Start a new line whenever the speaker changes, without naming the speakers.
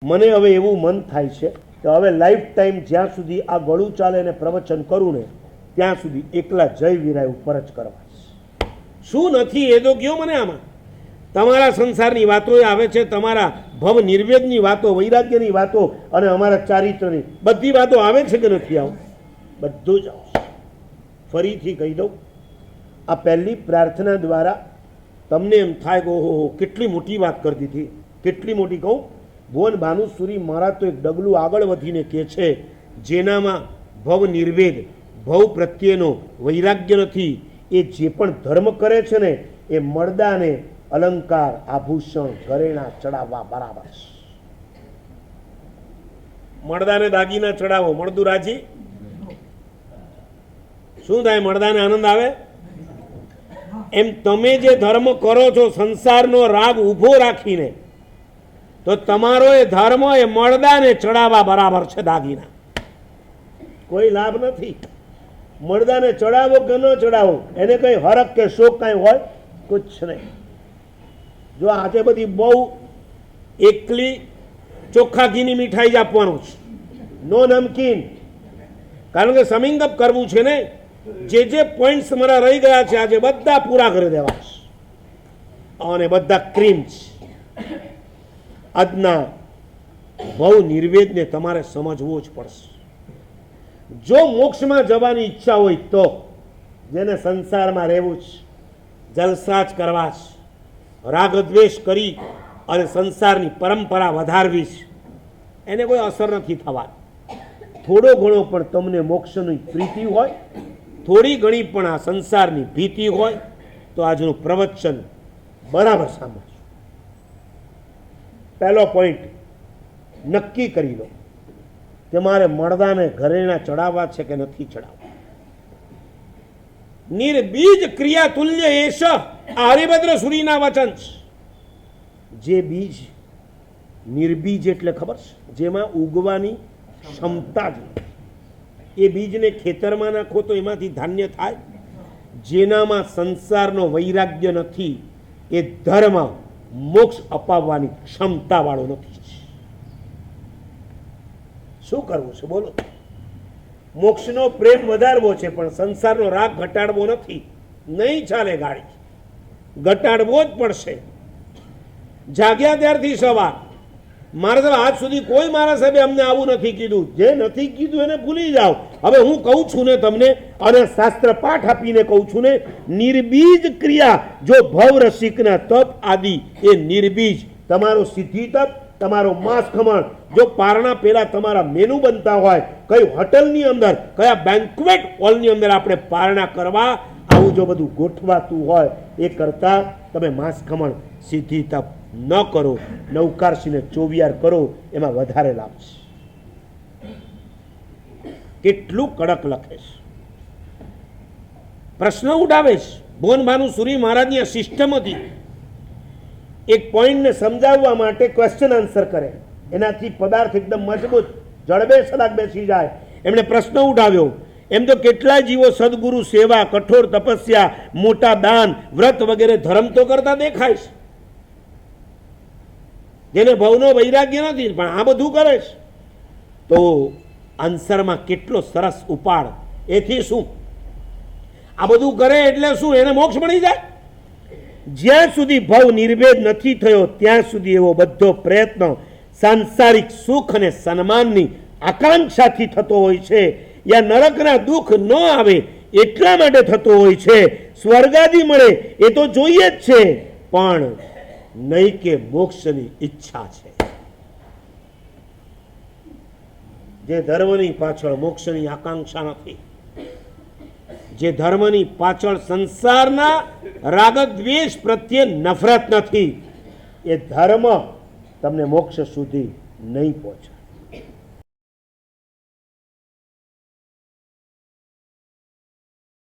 મને હવે એવું મન થાય છે કે હવે લાઈફ ટાઈમ જ્યાં સુધી આ ગળું ચાલે અને પ્રવચન કરું ને ત્યાં સુધી એકલા જય વીરાય ઉપર જ કરવા. શું નથી એ તો કયો મને. આમાં તમારા સંસારની વાતો આવે છે, તમારા ભવ નિર્વેદની વાતો, વૈરાગ્યની વાતો અને અમારા ચારિત્રની બધી વાતો આવે છે કે નથી આવું? બધું જ આવશે. ફરીથી કહી દઉં, આ પહેલી પ્રાર્થના દ્વારા તમને એમ થાય કે ઓહો કેટલી મોટી વાત કરી દીધી. કેટલી મોટી કહું? ભુવન ભાનુસુરી મહારાજ તો એક ડગલું આગળ વધીને કહે છે, જેનામાં ભવ નિર્વેદ, ભવ પ્રત્યેનો વૈરાગ્ય નથી, એ જે પણ ધર્મ કરે છે ને એ મળદાને અલંકાર, આભૂષણ, ઘરેણા ચડાવવા બરાબર છે. મળદાને દાગીના ચડાવો, મળદું રાજી શું થાય? મળદાને આનંદ આવે. એમ તમે જે ધર્મ કરો છો સંસારનો રાગ ઊભો રાખીને, તો તમારો એ ધર્મ એ મળદાને ચડાવવા બરાબર છે દાગીના. કોઈ લાભ નથી. મળદાને ચડાવો કે ન ચડાવો એને કઈ હરક કે શોક કઈ હોય કુછ નહીં. જો આજે બધી બહુ એકલી ચોખ્ખા ઘીની મીઠાઈ જ આપવાનું છે, નો નમકીન. કારણ કે સમિંગ અપ કરવું છે ને, જે પોઈન્ટ્સ મારા રહી ગયા છે આજે બધા પૂરા કરી દેવા છે, અને બધા ક્રીમ છે. આજના ભવ નિર્વેદને તમારે સમજવો જ પડશે. જો મોક્ષમાં જવાની ઈચ્છા હોય તો જેને સંસારમાં રહેવું છે, જલસા જ કરવા છે, રાગદ્વેષ કરી અને સંસારની પરંપરા વધારવી છે, એને કોઈ અસર નથી થવાની. થોડો ઘણો પણ તમને મોક્ષની પ્રીતિ હોય, થોડી ઘણી પણ આ સંસારની ભીતિ હોય તો આજનું પ્રવચન બરાબર સાંભળજો. પહેલો પોઈન્ટ નક્કી કરી લો કે મારે મળદાને ઘરેણા ચડાવવા છે કે નથી ચડાવવા. નિર્બીજ ક્રિયા તુલ્ય એશ આ હરિભદ્ર સુરીના વચન છે. જે બીજ નિર્બીજ એટલે ખબર છે, જેમાં ઉગવાની ક્ષમતા જ નથી. એ બીજને ખેતરમાં નાખો તો એમાંથી ધાન્ય થાય. જેનામાં સંસારનો વૈરાગ્ય નથી એ ધર્મ મોક્ષ અપાવવાની ક્ષમતા વાળો નથી. શું કરવું છે બોલો? મોક્ષનો પ્રેમ વધારવો છે પણ સંસારનો રાગ ઘટાડવો નથી. નહીં ચાલે ગાડી, ઘટાડવો જ પડશે. જાગ્યા ત્યારથી સવાર મારા સાહેબ આજ સુધી કોઈ મારા સાહેબે અમને આવું નથી કીધું. જે નથી કીધું એને ભૂલી જાઓ. હવે હું કહું છું ને તમને, અને શાસ્ત્ર પાઠ આપીને કહું છું ને, નિર્બીજ ક્રિયા જો ભવ રસિકના તપ આદિ એ નિર્બીજ. તમારો સિદ્ધિ તપ, તમારો માંસ ખમણ, જો પારણા પહેલા તમારા મેનુ બનતા હોય, કઈ હોટલની અંદર, કયા બેન્ક્વેટ હોલની અંદર આપણે પારણા કરવા, આવું જો બધું ગોઠવાતું હોય, એ કરતા તમે માંસ ખમણ સિદ્ધિ તપ ન કરો, નવકારસીને ચોવિયાર કરો, એમાં વધારે લાભ છે. કેટલું કડક લખે છે, પ્રશ્ન ઉઠાવે છે. ભુવન ભાનુસુરી મહારાજની આ સિસ્ટમ હતી. એક પોઈન્ટને સમજાવવા માટે ક્વેશ્ચન આન્સર કરે, એનાથી પદાર્થ એકદમ મજબૂત જડબે સદાક બેસી જાય. એમણે પ્રશ્ન ઉઠાવ્યો, એમ તો કેટલાય જીવો સદગુરુ સેવા, કઠોર તપસ્યા, મોટા દાન, વ્રત વગેરે ધર્મ તો કરતા દેખાય છે, જેને ભવનો વૈરાગ્ય નથી, પણ આ બધું કરે છે. તો આન્સરમાં કેટલો સરસ ઉપાડ. એથી શું? આ બધું કરે એટલે શું? એને મોક્ષ મળી જાય. જ્યાં સુધી ભવ નિર્વેદ નથી થયો ત્યાં સુધી એવો બધો પ્રયત્ન સાંસારિક સુખ અને સન્માનની આકાંક્ષાથી થતો હોય છે, યા નરકના દુઃખ ન આવે એટલા માટે થતો હોય છે. સ્વર્ગાદી મળે એ તો જોઈએ જ છે, પણ નહીં કે મોક્ષની ઈચ્છા છે. જે ધર્મની પાછળ મોક્ષની આકાંક્ષા નથી, જે ધર્મની પાછળ સંસારના રાગદ્વેષ પ્રત્યે નફરત નથી, એ ધર્મ તમને મોક્ષ સુધી નહીં પહોંચે.